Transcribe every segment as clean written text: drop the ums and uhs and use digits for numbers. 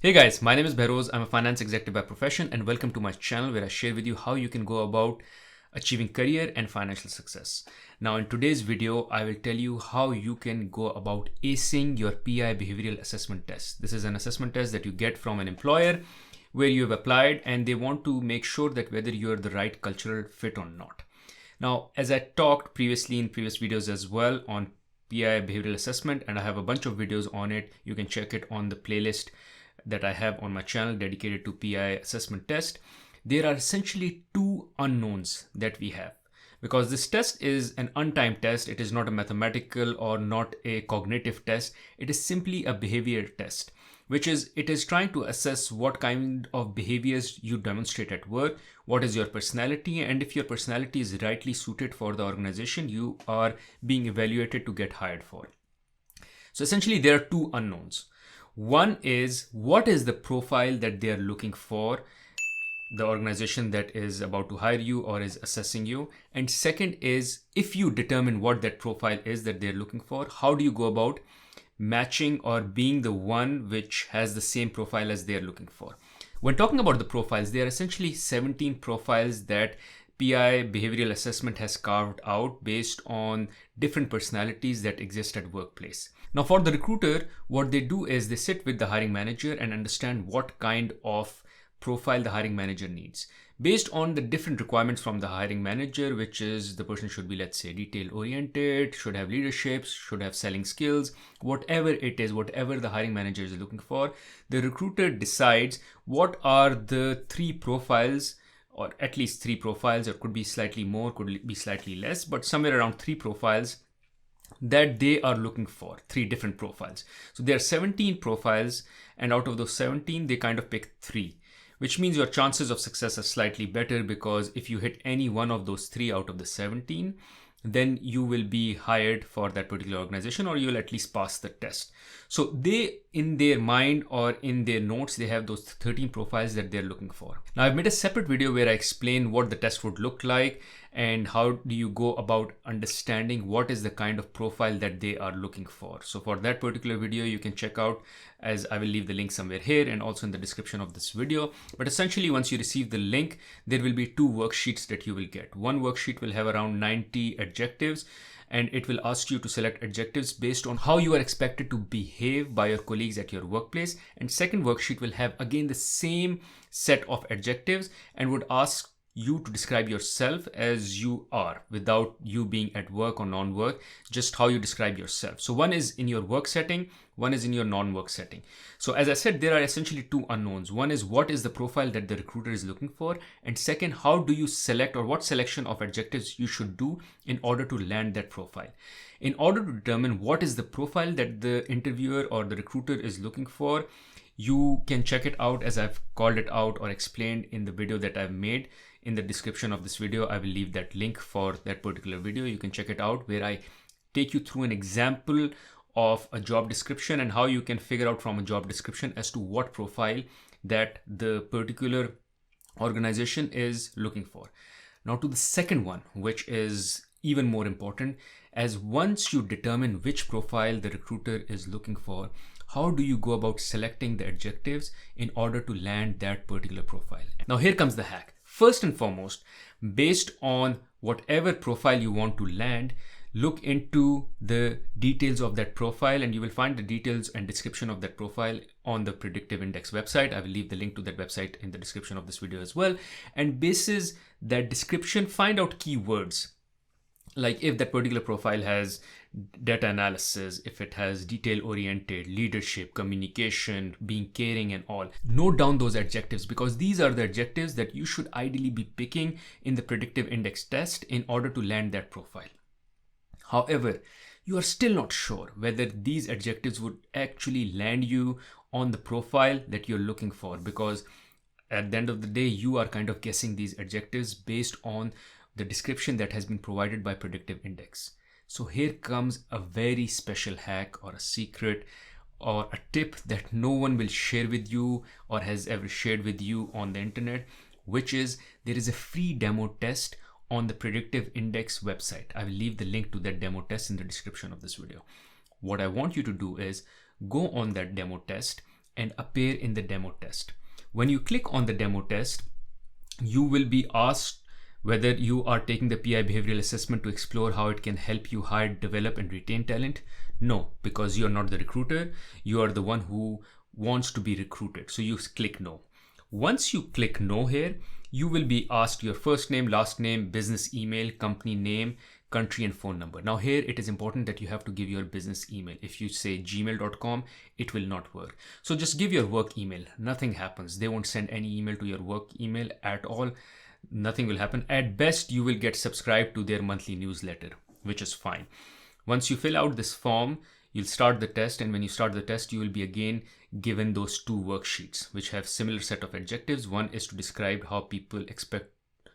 Hey guys, my name is Bahroz. I'm a finance executive by profession and welcome to my channel where I share with you how you can go about achieving career and financial success. Now in today's video, I will tell you how you can go about acing your PI behavioral assessment test. This is an assessment test that you get from an employer where you have applied and they want to make sure that whether you're the right cultural fit or not. Now, as I talked previously in previous videos as well on PI behavioral assessment, and I have a bunch of videos on it, you can check it on the playlist that I have on my channel dedicated to PI assessment test. There are essentially two unknowns that we have because this test is an untimed test. It is not a mathematical or not a cognitive test. It is simply a behavior test, which is it is trying to assess what kind of behaviors you demonstrate at work, what is your personality, and if your personality is rightly suited for the organization you are being evaluated to get hired for. So essentially there are two unknowns. One is what is the profile that they are looking for, the organization that is about to hire you or is assessing you. And second is if you determine what that profile is that they're looking for, how do you go about matching or being the one which has the same profile as they're looking for. When talking about the profiles, there are essentially 17 profiles that PI behavioral assessment has carved out based on different personalities that exist at workplace. Now for the recruiter, what they do is they sit with the hiring manager and understand what kind of profile the hiring manager needs. Based on the different requirements from the hiring manager, which is the person should be, let's say, detail oriented, should have leadership, should have selling skills, whatever it is, whatever the hiring manager is looking for, the recruiter decides what are the three profiles, or at least three profiles, or could be slightly more, could be slightly less, but somewhere around three profiles that they are looking for, three different profiles. So there are 17 profiles, and out of those 17, they kind of pick three, which means your chances of success are slightly better because if you hit any one of those three out of the 17, then you will be hired for that particular organization or you'll at least pass the test. So they, in their mind or in their notes, they have those 13 profiles that they're looking for. Now I've made a separate video where I explain what the test would look like and how do you go about understanding what is the kind of profile that they are looking for. So for that particular video, you can check out, as I will leave the link somewhere here and also in the description of this video. But essentially, once you receive the link, there will be two worksheets that you will get. One worksheet will have around 90 adjectives, and it will ask you to select adjectives based on how you are expected to behave by your colleagues at your workplace. And second worksheet will have again the same set of adjectives and would ask you to describe yourself as you are without you being at work or non-work, just how you describe yourself. So one is in your work setting, one is in your non-work setting. So as I said, there are essentially two unknowns. One is what is the profile that the recruiter is looking for? And second, how do you select or what selection of adjectives you should do in order to land that profile? In order to determine what is the profile that the interviewer or the recruiter is looking for, you can check it out as I've called it out or explained in the video that I've made. In the description of this video, I will leave that link for that particular video. You can check it out where I take you through an example of a job description and how you can figure out from a job description as to what profile that the particular organization is looking for. Now to the second one, which is even more important, as once you determine which profile the recruiter is looking for, how do you go about selecting the adjectives in order to land that particular profile? Now here comes the hack. First and foremost, based on whatever profile you want to land, look into the details of that profile and you will find the details and description of that profile on the Predictive Index website. I will leave the link to that website in the description of this video as well. And basis that description, find out keywords. Like if that particular profile has data analysis, if it has detail oriented, leadership, communication, being caring and all, note down those adjectives because these are the adjectives that you should ideally be picking in the predictive index test in order to land that profile. However, you are still not sure whether these adjectives would actually land you on the profile that you're looking for because at the end of the day, you are kind of guessing these adjectives based on the description that has been provided by Predictive Index. So here comes a very special hack or a secret or a tip that no one will share with you or has ever shared with you on the internet, which is there is a free demo test on the Predictive Index website. I will leave the link to that demo test in the description of this video. What I want you to do is go on that demo test and appear in the demo test. When you click on the demo test, you will be asked whether you are taking the PI behavioral assessment to explore how it can help you hire, develop, and retain talent. No, because you are not the recruiter. You are the one who wants to be recruited. So you click no. Once you click no here, you will be asked your first name, last name, business email, company name, country, and phone number. Now here it is important that you have to give your business email. If you say gmail.com, it will not work. So just give your work email. Nothing happens. They won't send any email to your work email at all. Nothing will happen. At best, you will get subscribed to their monthly newsletter, which is fine. Once you fill out this form, you'll start the test, and when you start the test, you will be again given those two worksheets which have similar set of objectives. One is to describe how people expect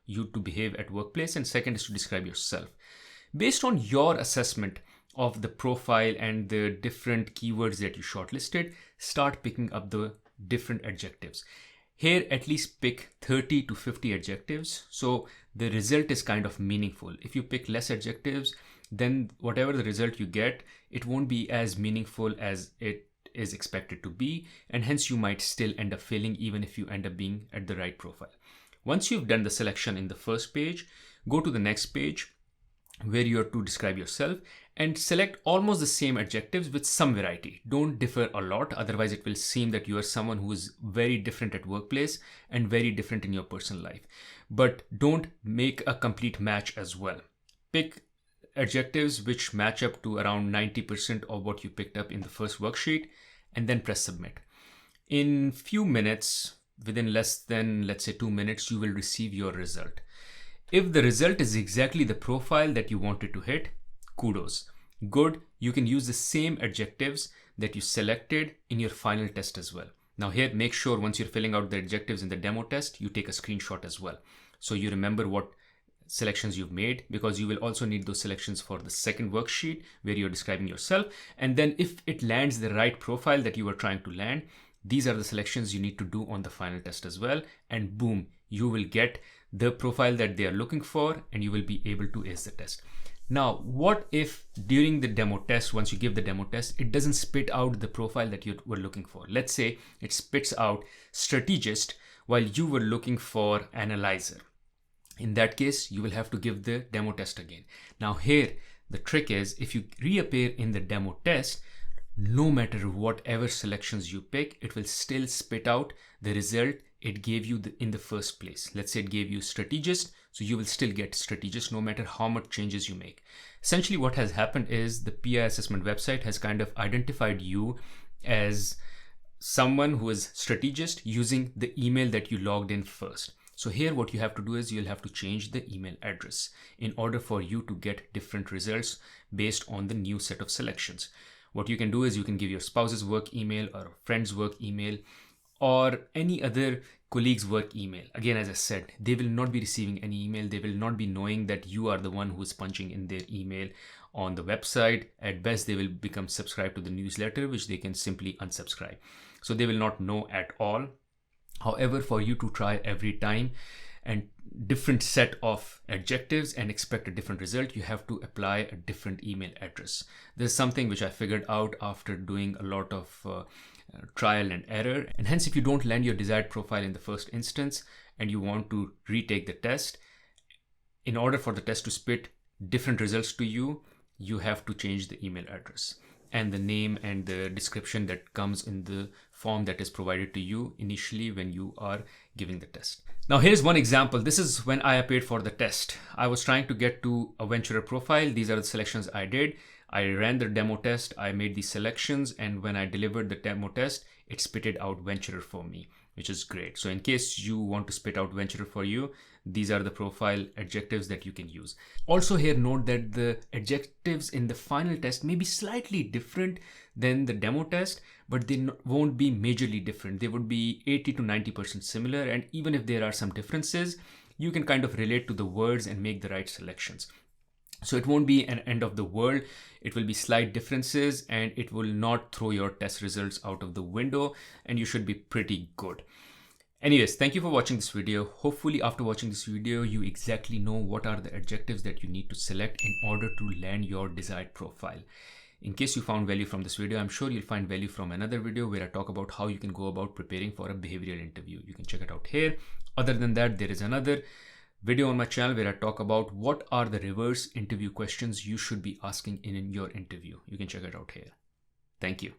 you to behave at workplace, and second is to describe yourself. Based on your assessment of the profile and the different keywords that you shortlisted, start picking up the different adjectives. Here, at least pick 30 to 50 adjectives, so the result is kind of meaningful. If you pick less adjectives, then whatever the result you get, it won't be as meaningful as it is expected to be, and hence you might still end up failing even if you end up being at the right profile. Once you've done the selection in the first page, go to the next page where you are to describe yourself and select almost the same adjectives with some variety. Don't differ a lot, otherwise it will seem that you are someone who is very different at workplace and very different in your personal life. But don't make a complete match as well. Pick adjectives which match up to around 90% of what you picked up in the first worksheet, and then press submit. In few minutes, within less than, let's say, 2 minutes, you will receive your result. If the result is exactly the profile that you wanted to hit, kudos. Good, you can use the same adjectives that you selected in your final test as well. Now here, make sure once you're filling out the adjectives in the demo test, you take a screenshot as well, so you remember what selections you've made, because you will also need those selections for the second worksheet where you're describing yourself. And then if it lands the right profile that you were trying to land, these are the selections you need to do on the final test as well, and boom, you will get the profile that they are looking for and you will be able to ace the test. Now, what if during the demo test, once you give the demo test, it doesn't spit out the profile that you were looking for? Let's say it spits out strategist while you were looking for analyzer. In that case, you will have to give the demo test again. Now here, the trick is, if you reappear in the demo test, no matter whatever selections you pick, it will still spit out the result it gave you in the first place. Let's say it gave you strategist, so you will still get strategist no matter how much changes you make. Essentially what has happened is the PI assessment website has kind of identified you as someone who is strategist using the email that you logged in first. So here what you have to do is you'll have to change the email address in order for you to get different results based on the new set of selections. What you can do is you can give your spouse's work email or a friend's work email or any other colleague's work email. Again, as I said, they will not be receiving any email. They will not be knowing that you are the one who is punching in their email on the website. At best, they will become subscribed to the newsletter, which they can simply unsubscribe. So they will not know at all. However, for you to try every time and different set of adjectives and expect a different result, you have to apply a different email address. This is something which I figured out after doing a lot of trial and error. And hence, if you don't land your desired profile in the first instance and you want to retake the test, in order for the test to spit different results to you, you have to change the email address and the name and the description that comes in the form that is provided to you initially when you are giving the test. Now here's one example. This is when I appeared for the test. I was trying to get to a venturer profile. These are the selections I did. I ran the demo test, I made these selections, and when I delivered the demo test, it spitted out venturer for me, which is great. So in case you want to spit out venturer for you, these are the profile adjectives that you can use. Also here, note that the adjectives in the final test may be slightly different than the demo test, but they won't be majorly different. They would be 80 to 90% similar. And even if there are some differences, you can kind of relate to the words and make the right selections. So it won't be an end of the world. It will be slight differences and it will not throw your test results out of the window, and you should be pretty good. Anyways, thank you for watching this video. Hopefully after watching this video, you exactly know what are the adjectives that you need to select in order to land your desired profile. In case you found value from this video, I'm sure you'll find value from another video where I talk about how you can go about preparing for a behavioral interview. You can check it out here. Other than that, there is another video on my channel where I talk about what are the reverse interview questions you should be asking in your interview. You can check it out here. Thank you.